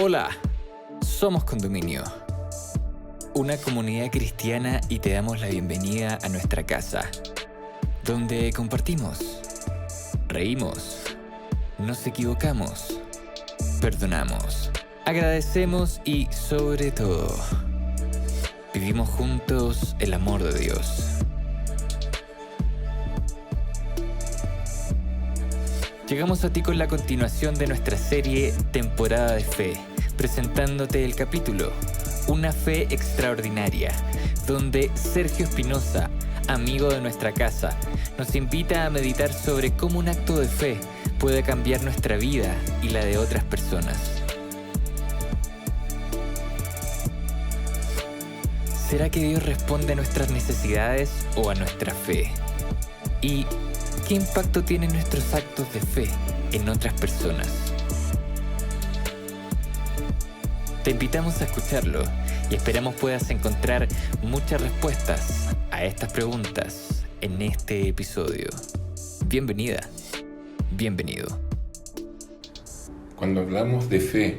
Hola, somos Condominio, una comunidad cristiana, y te damos la bienvenida a nuestra casa, donde compartimos, reímos, nos equivocamos, perdonamos, agradecemos y, sobre todo, vivimos juntos el amor de Dios. Llegamos a ti con la continuación de nuestra serie Temporada de Fe, presentándote el capítulo Una Fe Extraordinaria, donde Sergio Espinosa, amigo de nuestra casa, nos invita a meditar sobre cómo un acto de fe puede cambiar nuestra vida y la de otras personas. ¿Será que Dios responde a nuestras necesidades o a nuestra fe? ¿Y qué impacto tienen nuestros actos de fe en otras personas? Te invitamos a escucharlo y esperamos puedas encontrar muchas respuestas a estas preguntas en este episodio. Bienvenida, bienvenido. Cuando hablamos de fe,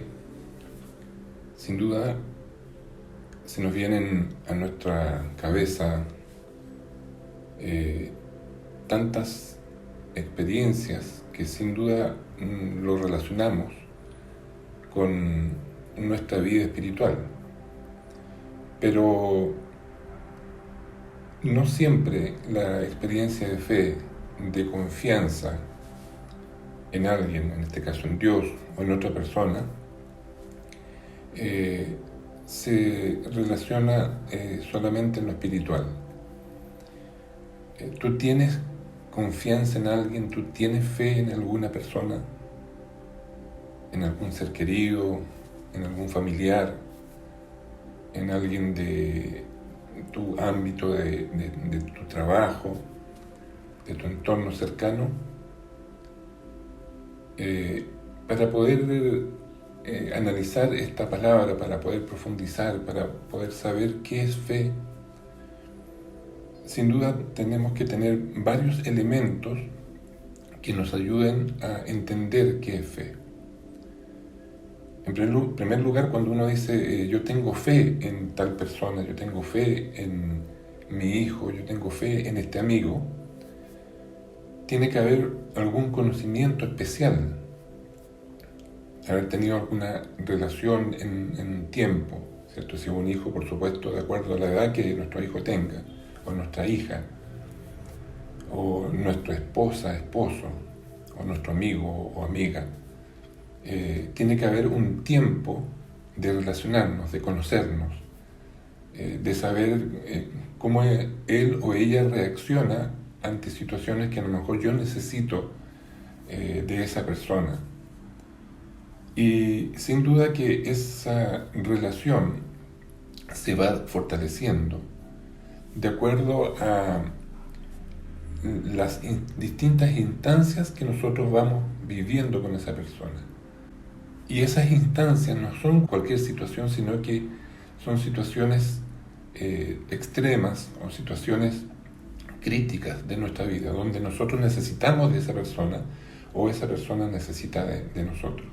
sin duda se nos vienen a nuestra cabeza tantas experiencias que sin duda lo relacionamos con nuestra vida espiritual. Pero no siempre la experiencia de fe, de confianza en alguien, en este caso en Dios o en otra persona, se relaciona solamente en lo espiritual. ¿Tú tienes confianza en alguien? ¿Tú tienes fe en alguna persona? ¿En algún ser querido? ¿En algún familiar? ¿En alguien de tu ámbito, de tu trabajo, de tu entorno cercano? Para poder analizar esta palabra, para poder profundizar, para poder saber qué es fe, sin duda tenemos que tener varios elementos que nos ayuden a entender qué es fe. En primer lugar, cuando uno dice yo tengo fe en tal persona, yo tengo fe en mi hijo, yo tengo fe en este amigo, tiene que haber algún conocimiento especial, haber tenido alguna relación en tiempo, ¿cierto? Si un hijo, por supuesto, de acuerdo a la edad que nuestro hijo tenga, o nuestra hija, o nuestra esposa, esposo, o nuestro amigo o amiga. Tiene que haber un tiempo de relacionarnos, de conocernos, de saber cómo él o ella reacciona ante situaciones que a lo mejor yo necesito de esa persona. Y sin duda que esa relación se va fortaleciendo de acuerdo a las distintas instancias que nosotros vamos viviendo con esa persona. Y esas instancias no son cualquier situación, sino que son situaciones extremas o situaciones críticas de nuestra vida, donde nosotros necesitamos de esa persona o esa persona necesita de nosotros.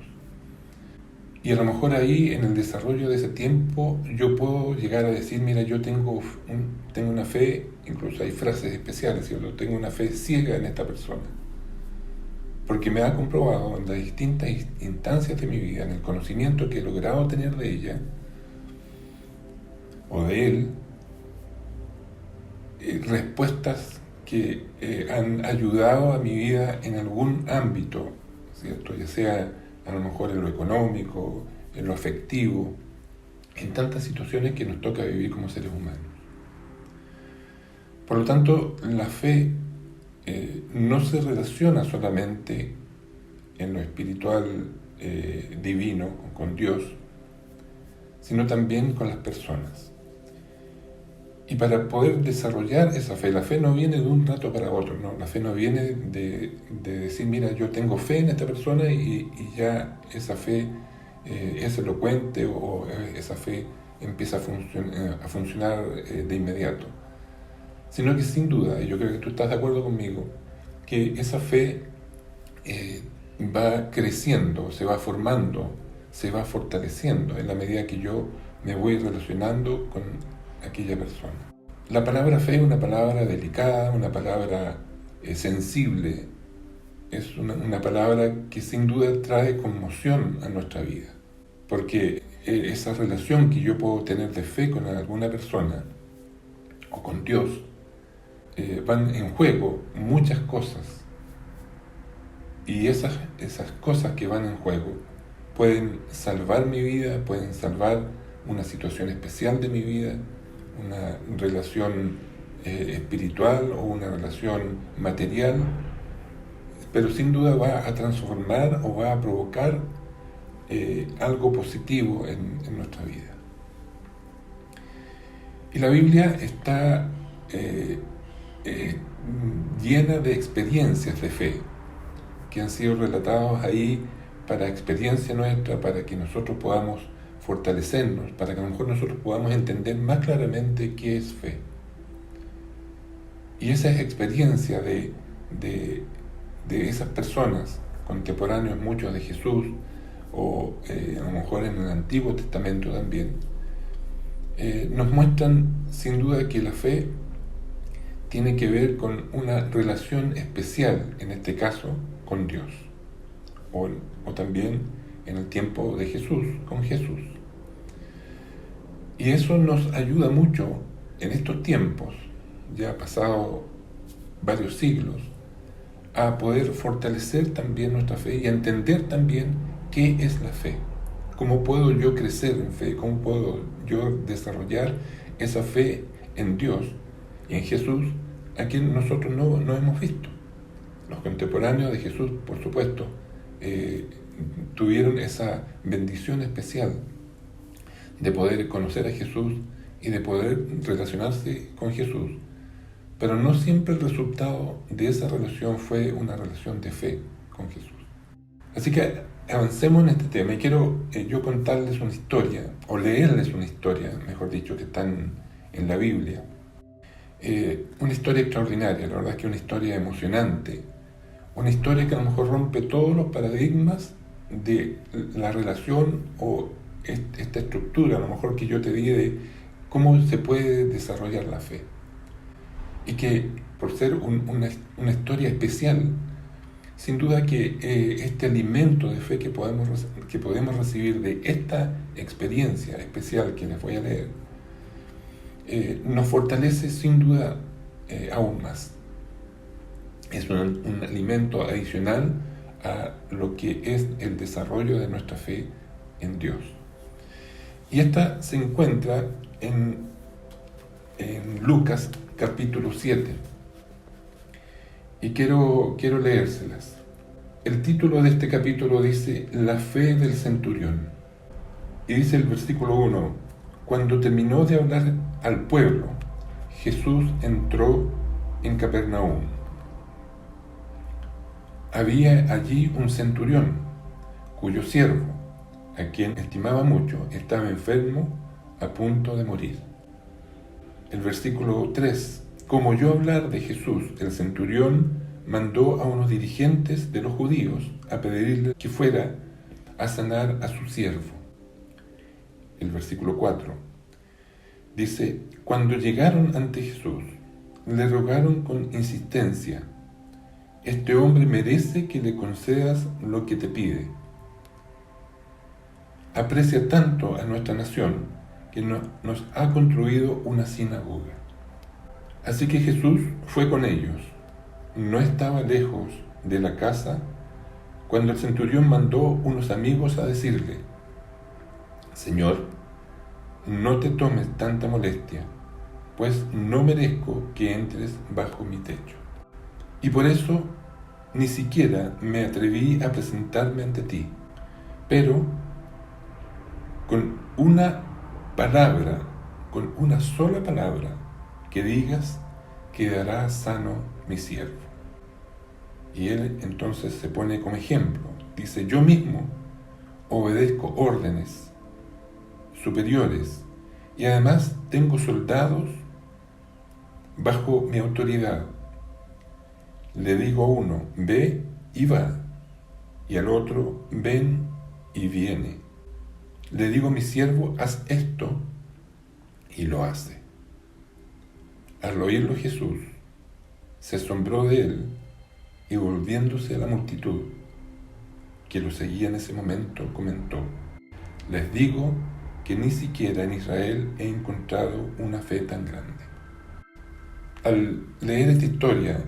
Y a lo mejor ahí, en el desarrollo de ese tiempo, yo puedo llegar a decir, mira, yo tengo una fe, incluso hay frases especiales, yo tengo una fe ciega en esta persona. Porque me ha comprobado en las distintas instancias de mi vida, en el conocimiento que he logrado tener de ella, o de él, respuestas que han ayudado a mi vida en algún ámbito, ¿cierto? Ya sea a lo mejor en lo económico, en lo afectivo, en tantas situaciones que nos toca vivir como seres humanos. Por lo tanto, la fe no se relaciona solamente en lo espiritual divino, con Dios, sino también con las personas. Y para poder desarrollar esa fe, la fe no viene de un rato para otro, ¿no? La fe no viene de decir, mira, yo tengo fe en esta persona y ya esa fe es elocuente o esa fe empieza a funcionar de inmediato. Sino que sin duda, y yo creo que tú estás de acuerdo conmigo, que esa fe va creciendo, se va formando, se va fortaleciendo en la medida que yo me voy relacionando con aquella persona. La palabra fe es una palabra delicada, una palabra sensible, es una palabra que sin duda trae conmoción a nuestra vida, porque esa relación que yo puedo tener de fe con alguna persona o con Dios, van en juego muchas cosas, y esas cosas que van en juego pueden salvar mi vida, pueden salvar una situación especial de mi vida, una relación espiritual o una relación material, pero sin duda va a transformar o va a provocar algo positivo en nuestra vida. Y la Biblia está llena de experiencias de fe que han sido relatados ahí para experiencia nuestra, para que nosotros podamos fortalecernos, para que a lo mejor nosotros podamos entender más claramente qué es fe. Y esa experiencia de esas personas contemporáneos, muchos de Jesús, o a lo mejor en el Antiguo Testamento también, nos muestran sin duda que la fe tiene que ver con una relación especial, en este caso, con Dios, o también en el tiempo de Jesús, con Jesús. Y eso nos ayuda mucho en estos tiempos, ya pasado varios siglos, a poder fortalecer también nuestra fe y a entender también qué es la fe. ¿Cómo puedo yo crecer en fe? ¿Cómo puedo yo desarrollar esa fe en Dios y en Jesús, a quien nosotros no hemos visto? Los contemporáneos de Jesús, por supuesto, tuvieron esa bendición especial de poder conocer a Jesús y de poder relacionarse con Jesús, pero no siempre el resultado de esa relación fue una relación de fe con Jesús. Así que avancemos en este tema y quiero yo contarles una historia, o leerles una historia, mejor dicho, que están en la Biblia. Una historia extraordinaria, la verdad es que una historia emocionante, una historia que a lo mejor rompe todos los paradigmas de la relación o esta estructura, a lo mejor que yo te di de cómo se puede desarrollar la fe. Y que por ser una historia especial, sin duda que este alimento de fe que podemos recibir de esta experiencia especial que les voy a leer, nos fortalece sin duda aún más. Es un alimento adicional a lo que es el desarrollo de nuestra fe en Dios. Y esta se encuentra en Lucas capítulo 7. Y quiero leérselas. El título de este capítulo dice La fe del centurión. Y dice el versículo 1: Cuando terminó de hablar al pueblo, Jesús entró en Capernaum. Había allí un centurión, cuyo siervo, a quien estimaba mucho, estaba enfermo, a punto de morir. El versículo 3: Como oyó hablar de Jesús, el centurión mandó a unos dirigentes de los judíos a pedirle que fuera a sanar a su siervo. El versículo 4 dice: Cuando llegaron ante Jesús, le rogaron con insistencia: Este hombre merece que le concedas lo que te pide. Aprecia tanto a nuestra nación que nos ha construido una sinagoga. Así que Jesús fue con ellos. No estaba lejos de la casa cuando el centurión mandó unos amigos a decirle: Señor, no te tomes tanta molestia, pues no merezco que entres bajo mi techo. Y por eso ni siquiera me atreví a presentarme ante ti, pero con una sola palabra que digas, quedará sano mi siervo. Y él entonces se pone como ejemplo. Dice: yo mismo obedezco órdenes superiores y además tengo soldados bajo mi autoridad. Le digo a uno: ve y va, y al otro: ven y viene. Le digo a mi siervo, haz esto, y lo hace. Al oírlo Jesús, se asombró de él y volviéndose a la multitud que lo seguía en ese momento, comentó: les digo que ni siquiera en Israel he encontrado una fe tan grande. Al leer esta historia,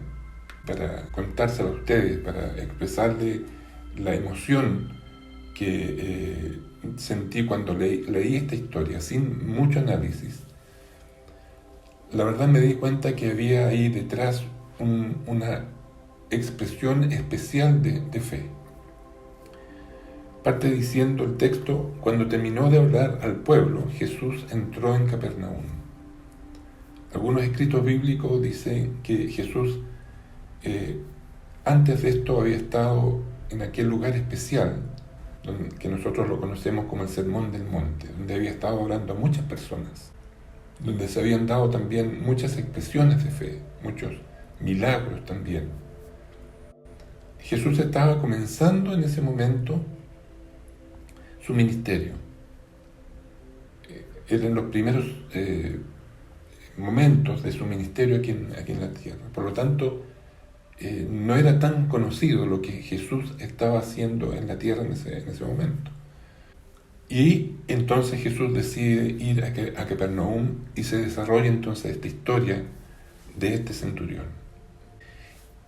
para contársela a ustedes, para expresarle la emoción que sentí cuando leí esta historia, sin mucho análisis, la verdad me di cuenta que había ahí detrás una expresión especial de fe. Parte diciendo el texto: cuando terminó de hablar al pueblo, Jesús entró en Capernaum. Algunos escritos bíblicos dicen que Jesús antes de esto había estado en aquel lugar especial que nosotros lo conocemos como el Sermón del Monte, donde había estado hablando a muchas personas, donde se habían dado también muchas expresiones de fe, muchos milagros también. Jesús estaba comenzando en ese momento su ministerio. Eran los primeros momentos de su ministerio aquí en la tierra. Por lo tanto, no era tan conocido lo que Jesús estaba haciendo en la tierra en ese momento. Y entonces Jesús decide ir a Capernaum y se desarrolla entonces esta historia de este centurión.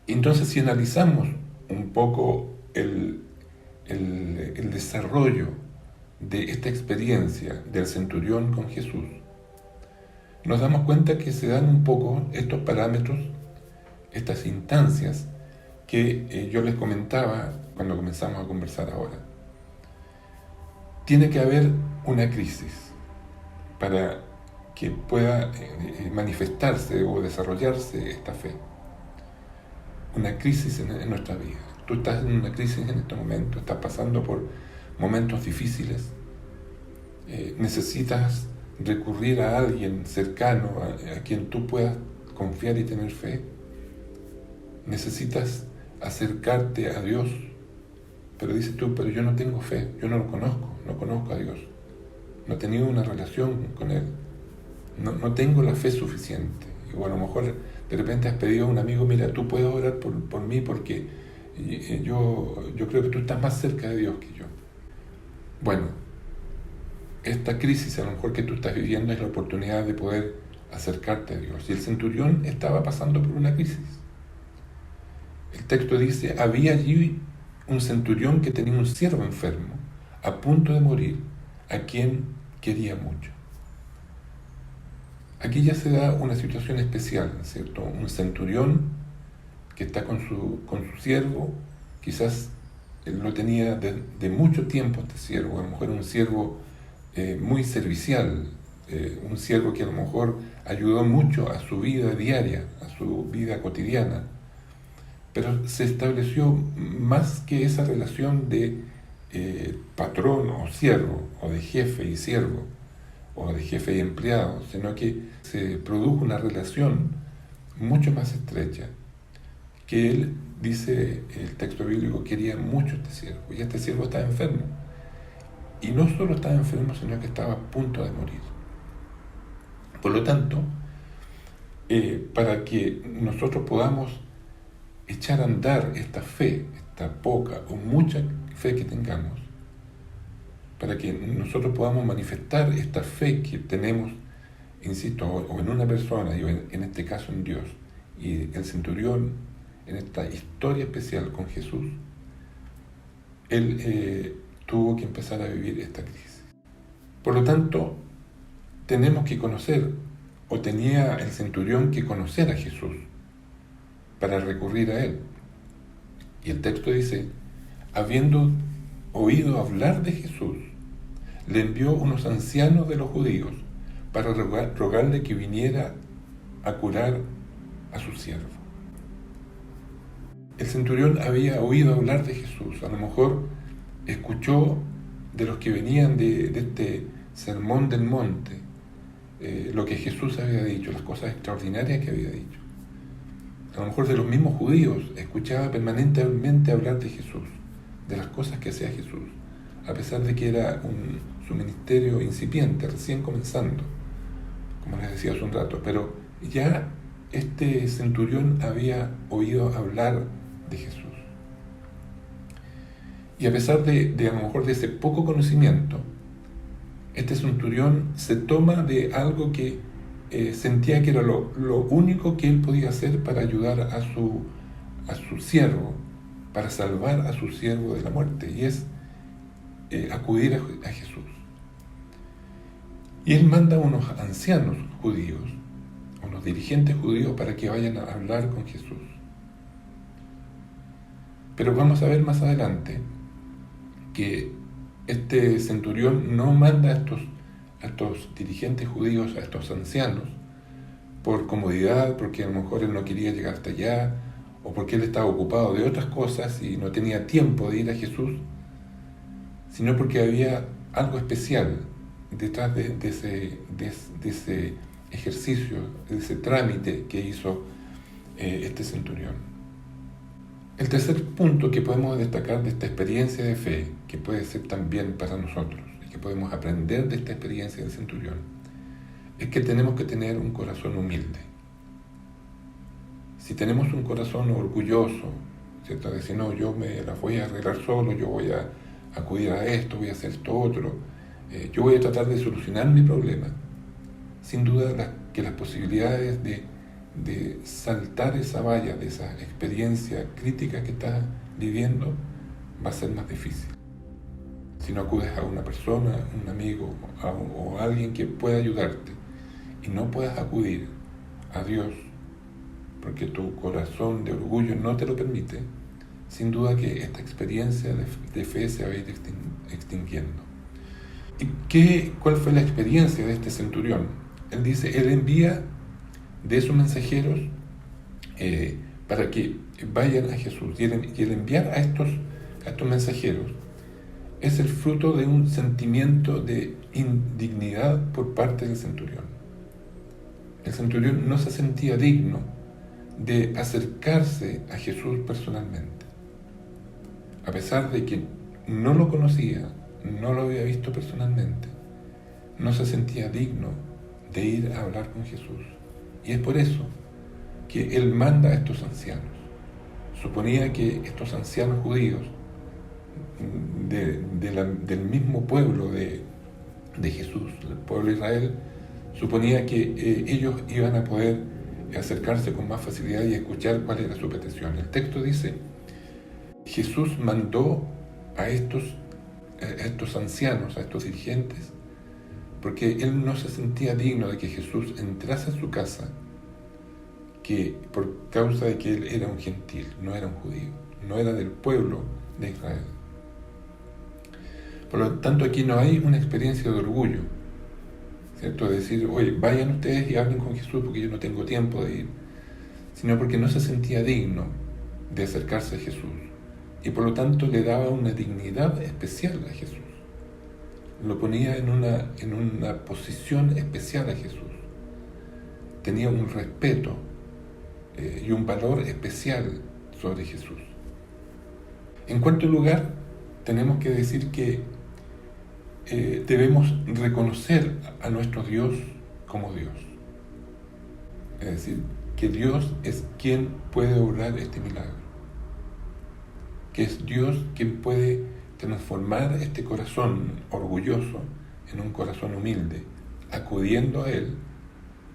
Entonces, si analizamos un poco el desarrollo de esta experiencia del centurión con Jesús, nos damos cuenta que se dan un poco estos parámetros, estas instancias que yo les comentaba cuando comenzamos a conversar ahora. Tiene que haber una crisis para que pueda manifestarse o desarrollarse esta fe. Una crisis en nuestra vida. Tú estás en una crisis en este momento, estás pasando por momentos difíciles, necesitas recurrir a alguien cercano a quien tú puedas confiar y tener fe. Necesitas acercarte a Dios, pero dices tú: pero yo no tengo fe, yo no lo conozco, no conozco a Dios, no he tenido una relación con Él, no tengo la fe suficiente. Y bueno, a lo mejor de repente has pedido a un amigo: mira, tú puedes orar por mí porque yo creo que tú estás más cerca de Dios que yo. Bueno, esta crisis a lo mejor que tú estás viviendo es la oportunidad de poder acercarte a Dios. Y el centurión estaba pasando por una crisis. El texto dice: había allí un centurión que tenía un siervo enfermo, a punto de morir, a quien quería mucho. Aquí ya se da una situación especial, ¿cierto? Un centurión que está con su siervo, quizás él lo tenía de mucho tiempo este siervo, a lo mejor un siervo muy servicial, un siervo que a lo mejor ayudó mucho a su vida diaria, a su vida cotidiana, pero se estableció más que esa relación de patrón o siervo, o de jefe y siervo, o de jefe y empleado, sino que se produjo una relación mucho más estrecha, que él, dice el texto bíblico, quería mucho a este siervo, y este siervo estaba enfermo. Y no solo estaba enfermo, sino que estaba a punto de morir. Por lo tanto, para que nosotros podamos echar a andar esta fe, esta poca o mucha fe que tengamos, para que nosotros podamos manifestar esta fe que tenemos, insisto, o en una persona, y en este caso en Dios, y el centurión, en esta historia especial con Jesús, él tuvo que empezar a vivir esta crisis. Por lo tanto, tenemos que conocer, o tenía el centurión que conocer a Jesús para recurrir a Él. Y el texto dice: habiendo oído hablar de Jesús, le envió unos ancianos de los judíos para rogarle que viniera a curar a su siervo. El centurión había oído hablar de Jesús, a lo mejor escuchó de los que venían de este sermón del monte, lo que Jesús había dicho, las cosas extraordinarias que había dicho. A lo mejor de los mismos judíos escuchaba permanentemente hablar de Jesús, de las cosas que hacía Jesús, a pesar de que era un su ministerio incipiente, recién comenzando, como les decía hace un rato, pero ya este centurión había oído hablar de Jesús. Y a pesar de a lo mejor de ese poco conocimiento, este centurión se toma de algo que sentía que era lo único que él podía hacer para ayudar a su siervo, para salvar a su siervo de la muerte, y es acudir a Jesús. Y él manda a unos ancianos judíos, a unos dirigentes judíos, para que vayan a hablar con Jesús. Pero vamos a ver más adelante que este centurión no manda a estos dirigentes judíos, a estos ancianos, por comodidad, porque a lo mejor él no quería llegar hasta allá, o porque él estaba ocupado de otras cosas y no tenía tiempo de ir a Jesús, sino porque había algo especial detrás de ese ejercicio, de ese trámite que hizo este centurión. El tercer punto que podemos destacar de esta experiencia de fe, que puede ser también para nosotros, y que podemos aprender de esta experiencia del centurión, es que tenemos que tener un corazón humilde. Si tenemos un corazón orgulloso, ¿cierto? De decir, no, yo me las voy a arreglar solo, yo voy a acudir a esto, voy a hacer esto otro, yo voy a tratar de solucionar mi problema, sin duda que las posibilidades de saltar esa valla, de esa experiencia crítica que estás viviendo, va a ser más difícil. Si no acudes a una persona, un amigo o a alguien que pueda ayudarte, y no puedas acudir a Dios porque tu corazón de orgullo no te lo permite, sin duda que esta experiencia de fe se va a ir extinguiendo. ¿Y cuál fue la experiencia de este centurión? Él dice, él envía de sus mensajeros para que vayan a Jesús. Y el enviar a estos mensajeros es el fruto de un sentimiento de indignidad por parte del centurión. El centurión no se sentía digno de acercarse a Jesús personalmente. A pesar de que no lo conocía, no lo había visto personalmente, no se sentía digno de ir a hablar con Jesús. Y es por eso que él manda a estos ancianos. Suponía que estos ancianos judíos del mismo pueblo de Jesús, el pueblo de Israel, suponía que ellos iban a poder acercarse con más facilidad y escuchar cuál era su petición. El texto dice, Jesús mandó a estos ancianos, a estos dirigentes, porque él no se sentía digno de que Jesús entrase a su casa, que por causa de que él era un gentil, no era un judío, no era del pueblo de Israel. Por lo tanto, aquí no hay una experiencia de orgullo, ¿cierto? De decir, oye, vayan ustedes y hablen con Jesús porque yo no tengo tiempo de ir, sino porque no se sentía digno de acercarse a Jesús, y por lo tanto le daba una dignidad especial a Jesús. Lo ponía en una posición especial a Jesús. Tenía un respeto y un valor especial sobre Jesús. En cuarto lugar, tenemos que decir que debemos reconocer a nuestro Dios como Dios. Es decir, que Dios es quien puede obrar este milagro. Que es Dios quien puede transformar este corazón orgulloso en un corazón humilde, acudiendo a Él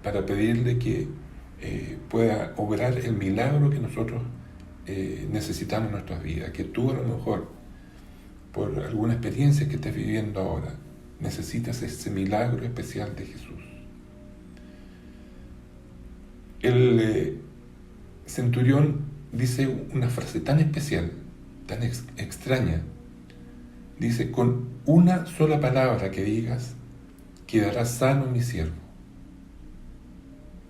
para pedirle que pueda obrar el milagro que nosotros necesitamos en nuestras vidas, que tú a lo mejor, por alguna experiencia que estés viviendo ahora, necesitas ese milagro especial de Jesús. El centurión dice una frase tan especial, tan extraña. Dice, con una sola palabra que digas, quedará sano mi siervo.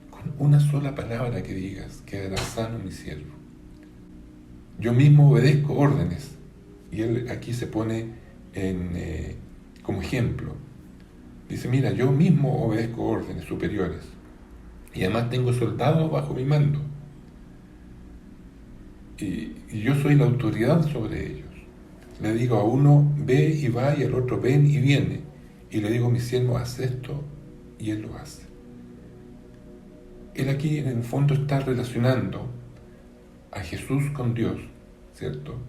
Con una sola palabra que digas, quedará sano mi siervo. Yo mismo obedezco órdenes. Y él aquí se pone como ejemplo. Dice, mira, yo mismo obedezco órdenes superiores. Y además tengo soldados bajo mi mando. Y yo soy la autoridad sobre ellos. Le digo a uno, ve y va, y al otro, ven y viene. y le digo a mi siervo, haz esto, y él lo hace. Él aquí en el fondo está relacionando a Jesús con Dios, ¿cierto?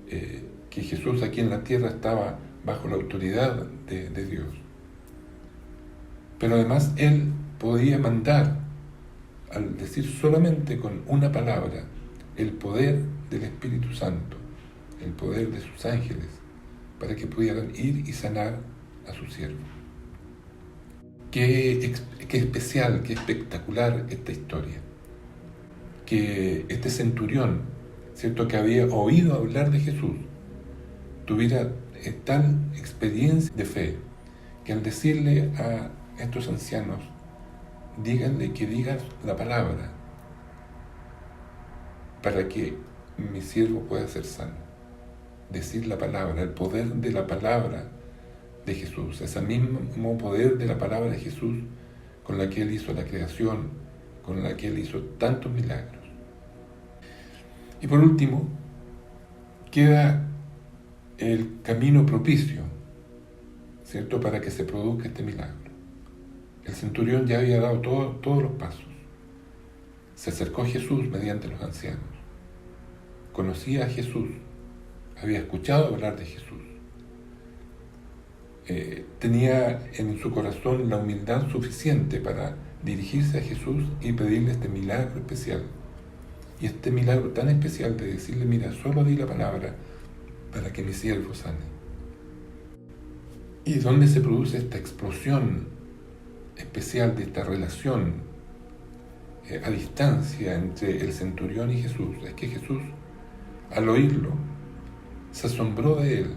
Que Jesús aquí en la tierra estaba bajo la autoridad de Dios. Pero además él podía mandar, al decir solamente con una palabra, el poder del Espíritu Santo, el poder de sus ángeles, para que pudieran ir y sanar a su siervo. Qué especial, qué espectacular esta historia. Que este centurión, ¿cierto?, que había oído hablar de Jesús, tuviera tal experiencia de fe, que al decirle a estos ancianos, díganle que digan la palabra, para que mi siervo pueda ser sano. Decir la palabra, el poder de la palabra de Jesús, ese mismo poder de la palabra de Jesús con la que Él hizo la creación, con la que Él hizo tantos milagros. Y por último, queda el camino propicio, ¿cierto?, para que se produzca este milagro. El centurión ya había dado todos los pasos. Se acercó a Jesús mediante los ancianos. Conocía a Jesús, había escuchado hablar de Jesús. Tenía en su corazón la humildad suficiente para dirigirse a Jesús y pedirle este milagro especial. Y este milagro tan especial de decirle, mira, solo di la palabra para que mi siervo sane. ¿Y dónde se produce esta explosión especial de esta relación a distancia entre el centurión y Jesús? Es que Jesús, al oírlo, se asombró de él,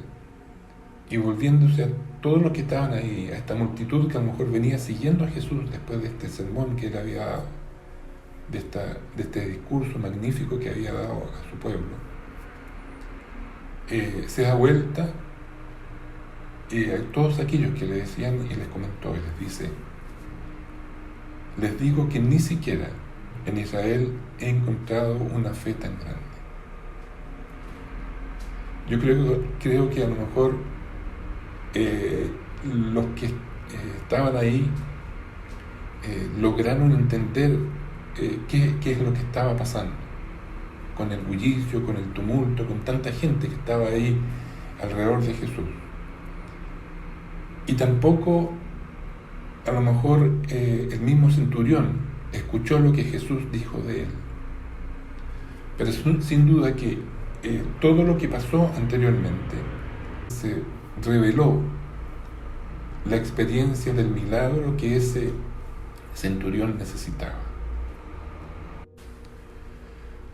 y volviéndose a todos los que estaban ahí, a esta multitud que a lo mejor venía siguiendo a Jesús después de este sermón que él había dado, de este discurso magnífico que había dado a su pueblo, se da vuelta a todos aquellos que le decían y les comentó y les dice, les digo que ni siquiera en Israel he encontrado una fe tan grande. Yo creo que a lo mejor los que estaban ahí lograron entender qué es lo que estaba pasando, con el bullicio, con el tumulto, con tanta gente que estaba ahí alrededor de Jesús. Y tampoco, a lo mejor, el mismo centurión escuchó lo que Jesús dijo de él. Pero sin duda que todo lo que pasó anteriormente se reveló la experiencia del milagro que ese centurión necesitaba.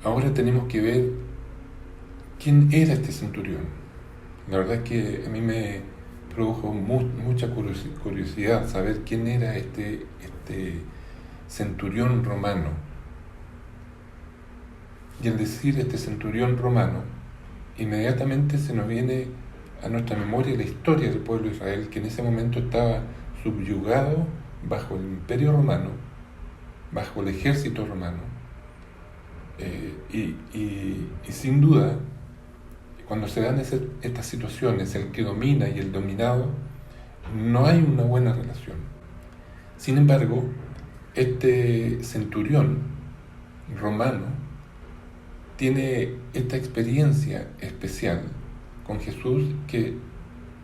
Ahora tenemos que ver quién era este centurión. La verdad es que a mí me produjo mucha curiosidad saber quién era este centurión romano. Y al decir este centurión romano, inmediatamente se nos viene a nuestra memoria la historia del pueblo de Israel, que en ese momento estaba subyugado bajo el imperio romano, bajo el ejército romano. Y sin duda, cuando se dan estas situaciones, el que domina y el dominado, no hay una buena relación. Sin embargo, este centurión romano tiene esta experiencia especial con Jesús que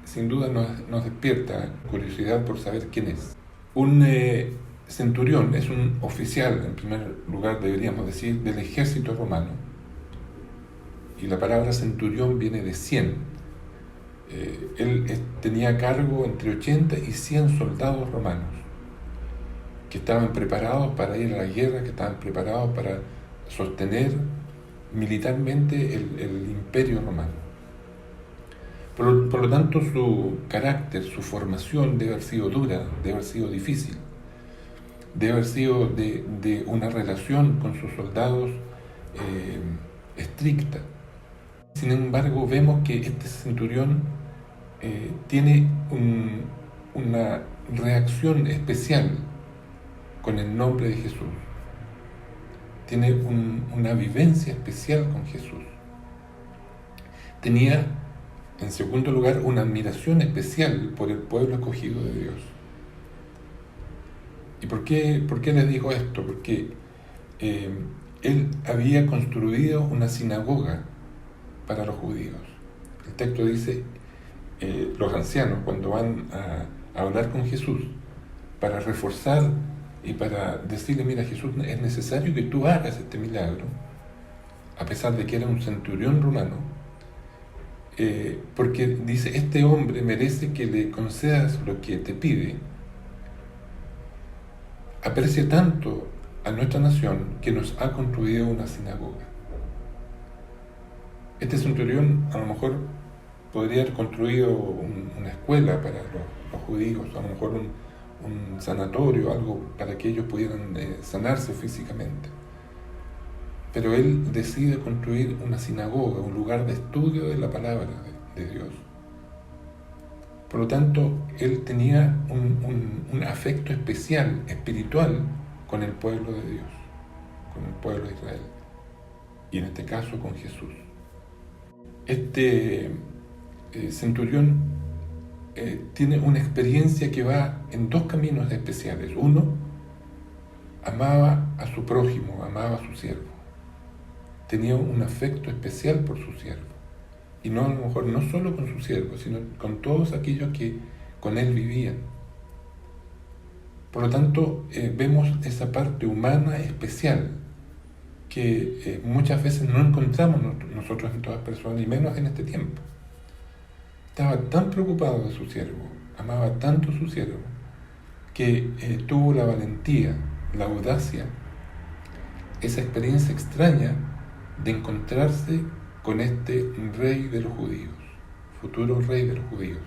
sin duda nos despierta curiosidad por saber quién es. Un centurión es un oficial, en primer lugar deberíamos decir, del ejército romano. Y la palabra centurión viene de 100. Él tenía a cargo entre 80 y 100 soldados romanos que estaban preparados para ir a la guerra, que estaban preparados para sostener militarmente el imperio romano. Por lo tanto, su carácter, su formación debe haber sido dura, debe haber sido difícil, debe haber sido de una relación con sus soldados estricta. Sin embargo, vemos que este centurión tiene una reacción especial con el nombre de Jesús. Tiene una vivencia especial con Jesús. Tenía En segundo lugar, una admiración especial por el pueblo escogido de Dios. ¿Y por qué les digo esto? Porque él había construido una sinagoga para los judíos. El texto dice, los ancianos cuando van a hablar con Jesús, para reforzar y para decirle, mira Jesús, es necesario que tú hagas este milagro, a pesar de que era un centurión romano, porque dice, este hombre merece que le concedas lo que te pide. Aprecia tanto a nuestra nación que nos ha construido una sinagoga. Este centurión a lo mejor podría haber construido una escuela para los judíos, a lo mejor un sanatorio, algo para que ellos pudieran sanarse físicamente. Pero él decide construir una sinagoga, un lugar de estudio de la palabra de Dios. Por lo tanto, él tenía un afecto especial, espiritual, con el pueblo de Dios, con el pueblo de Israel, y en este caso con Jesús. Este centurión tiene una experiencia que va en dos caminos especiales. Uno, amaba a su prójimo, amaba a su siervo. Tenía un afecto especial por su siervo. Y no, a lo mejor no solo con su siervo, sino con todos aquellos que con él vivían. Por lo tanto, vemos esa parte humana especial que muchas veces no encontramos nosotros en todas personas, y menos en este tiempo. Estaba tan preocupado de su siervo, amaba tanto a su siervo, que tuvo la valentía, la audacia, esa experiencia extraña de encontrarse con este rey de los judíos, futuro rey de los judíos.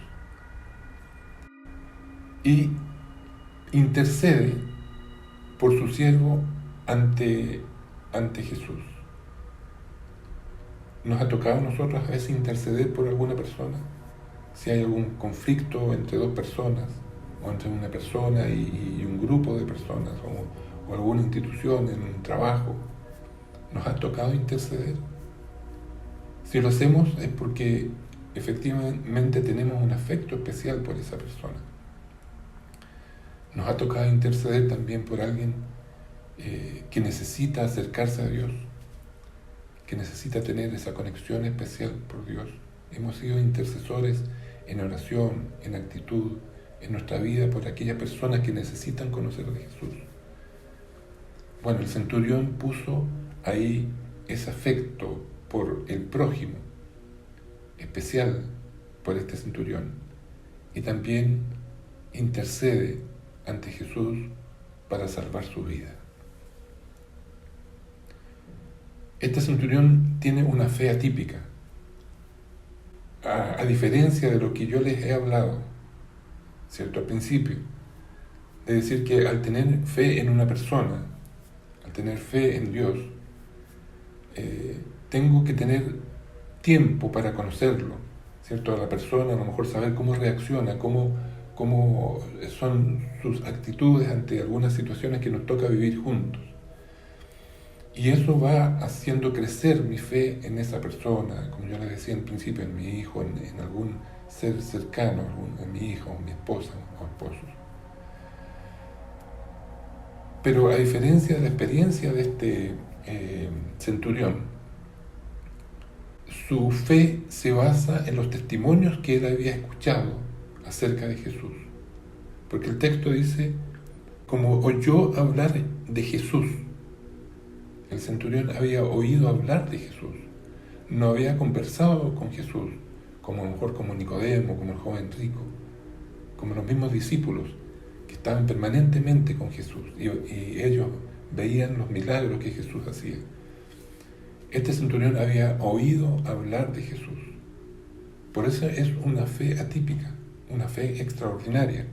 Y intercede por su siervo ante Jesús. ¿Nos ha tocado a nosotros a veces interceder por alguna persona? Si hay algún conflicto entre dos personas, o entre una persona y un grupo de personas, o alguna institución en un trabajo, ¿nos ha tocado interceder? Si lo hacemos es porque efectivamente tenemos un afecto especial por esa persona. Nos ha tocado interceder también por alguien que necesita acercarse a Dios, que necesita tener esa conexión especial por Dios. Hemos sido intercesores en oración, en actitud, en nuestra vida por aquellas personas que necesitan conocer de Jesús. Bueno, el centurión puso ahí ese afecto por el prójimo, especial por este centurión, y también intercede ante Jesús para salvar su vida. Este centurión tiene una fe atípica, a diferencia de lo que yo les he hablado, ¿cierto? Al principio, es decir, que al tener fe en una persona, al tener fe en Dios, tengo que tener tiempo para conocerlo, ¿cierto? A la persona, a lo mejor saber cómo reacciona, cómo son sus actitudes ante algunas situaciones que nos toca vivir juntos. Y eso va haciendo crecer mi fe en esa persona, como yo les decía en principio, en mi hijo, en algún ser cercano, en mi hijo, mi esposa o esposos. Pero a diferencia de la experiencia de este centurión, su fe se basa en los testimonios que él había escuchado acerca de Jesús. Porque el texto dice, como oyó hablar de Jesús. El centurión había oído hablar de Jesús, no había conversado con Jesús, como a lo mejor como Nicodemo, como el joven rico, como los mismos discípulos que estaban permanentemente con Jesús y ellos veían los milagros que Jesús hacía. Este centurión había oído hablar de Jesús. Por eso es una fe atípica, una fe extraordinaria.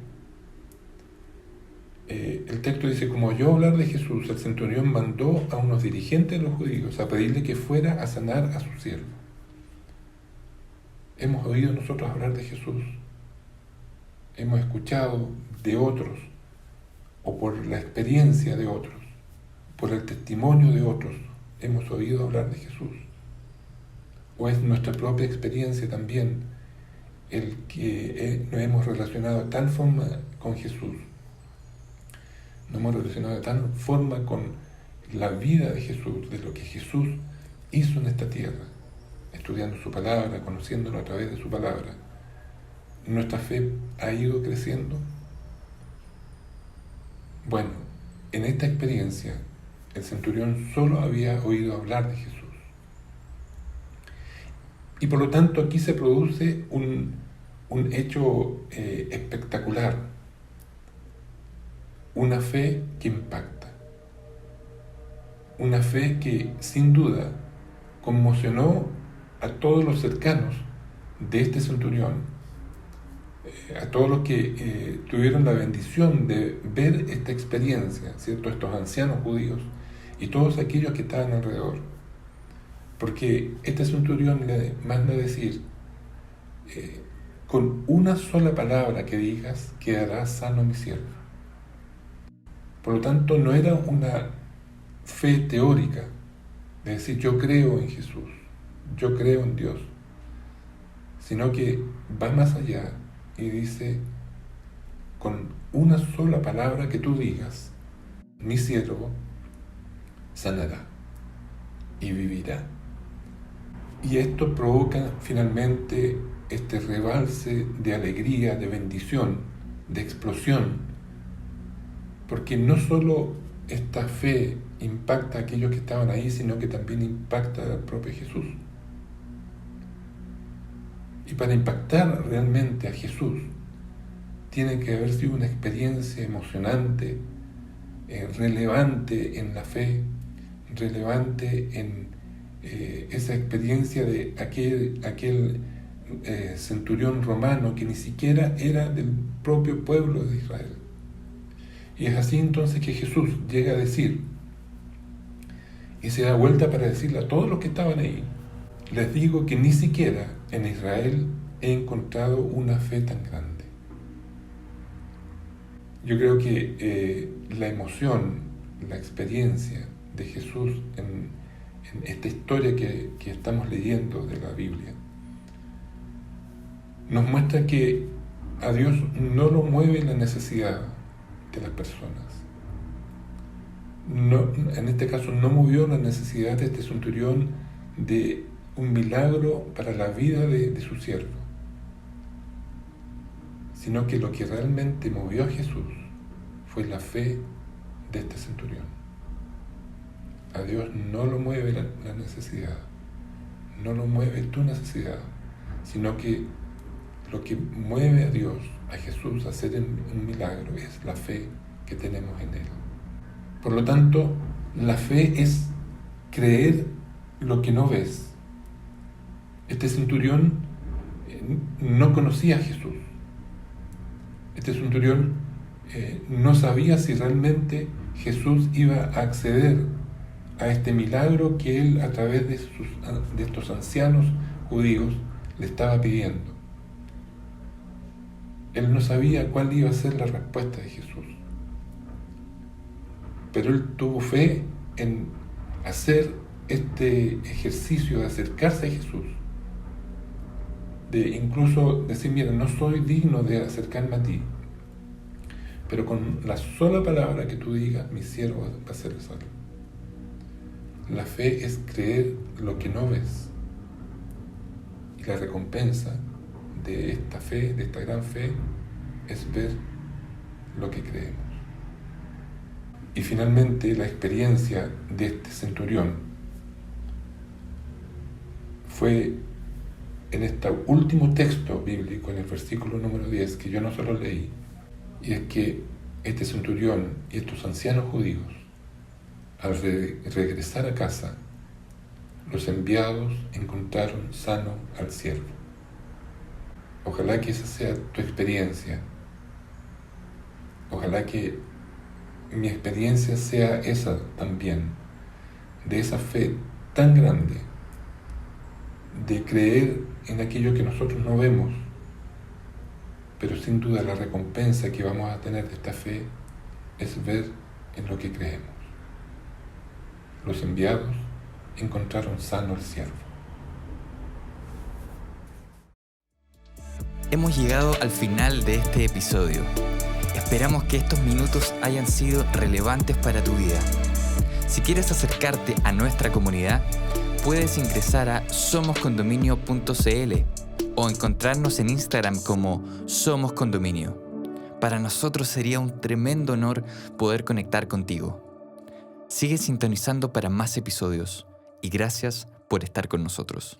El texto dice, como oyó hablar de Jesús, el centurión mandó a unos dirigentes de los judíos a pedirle que fuera a sanar a su siervo. Hemos oído nosotros hablar de Jesús, hemos escuchado de otros, o por la experiencia de otros, por el testimonio de otros, hemos oído hablar de Jesús. O es nuestra propia experiencia también el que nos hemos relacionado de tal forma con Jesús, nos hemos relacionado de tal forma con la vida de Jesús, de lo que Jesús hizo en esta tierra, estudiando su palabra, conociéndolo a través de su palabra, nuestra fe ha ido creciendo. Bueno, en esta experiencia, el centurión solo había oído hablar de Jesús. Y por lo tanto aquí se produce un hecho espectacular, una fe que impacta, una fe que sin duda conmocionó a todos los cercanos de este centurión, a todos los que tuvieron la bendición de ver esta experiencia, ¿cierto? Estos ancianos judíos y todos aquellos que estaban alrededor. Porque este centurión le manda a decir, con una sola palabra que digas, quedará sano mi siervo. Por lo tanto, no era una fe teórica, de decir yo creo en Jesús, yo creo en Dios, sino que va más allá y dice, con una sola palabra que tú digas, mi siervo sanará y vivirá. Y esto provoca finalmente este rebalse de alegría, de bendición, de explosión, porque no solo esta fe impacta a aquellos que estaban ahí, sino que también impacta al propio Jesús. Y para impactar realmente a Jesús, tiene que haber sido una experiencia emocionante, relevante en la fe, relevante en esa experiencia de aquel centurión romano que ni siquiera era del propio pueblo de Israel. Y es así entonces que Jesús llega a decir, y se da vuelta para decirle a todos los que estaban ahí, les digo que ni siquiera en Israel he encontrado una fe tan grande. Yo creo que la emoción, la experiencia de Jesús en esta historia que estamos leyendo de la Biblia, nos muestra que a Dios no lo mueve la necesidad de las personas. No, en este caso no movió la necesidad de este centurión de un milagro para la vida de su siervo, sino que lo que realmente movió a Jesús fue la fe de este centurión. A Dios no lo mueve la necesidad, no lo mueve tu necesidad, sino que lo que mueve a Dios, a Jesús, a hacer un milagro es la fe que tenemos en Él. Por lo tanto, la fe es creer lo que no ves. Este centurión no conocía a Jesús. Este centurión no sabía si realmente Jesús iba a acceder a este milagro que él, a través de estos ancianos judíos, le estaba pidiendo. Él no sabía cuál iba a ser la respuesta de Jesús. Pero él tuvo fe en hacer este ejercicio de acercarse a Jesús, de incluso decir, mira, no soy digno de acercarme a ti, pero con la sola palabra que tú digas, mi siervo va a ser salvo. La fe es creer lo que no ves, y la recompensa de esta fe, de esta gran fe, es ver lo que creemos. Y finalmente la experiencia de este centurión fue en este último texto bíblico, en el versículo número 10, que yo no solo leí, y es que este centurión y estos ancianos judíos, al regresar a casa, los enviados encontraron sano al siervo. Ojalá que esa sea tu experiencia. Ojalá que mi experiencia sea esa también, de esa fe tan grande, de creer en aquello que nosotros no vemos, pero sin duda la recompensa que vamos a tener de esta fe es ver en lo que creemos. Los enviados encontraron sano al siervo. Hemos llegado al final de este episodio. Esperamos que estos minutos hayan sido relevantes para tu vida. Si quieres acercarte a nuestra comunidad, puedes ingresar a somoscondominio.cl o encontrarnos en Instagram como Somos Condominio. Para nosotros sería un tremendo honor poder conectar contigo. Sigue sintonizando para más episodios y gracias por estar con nosotros.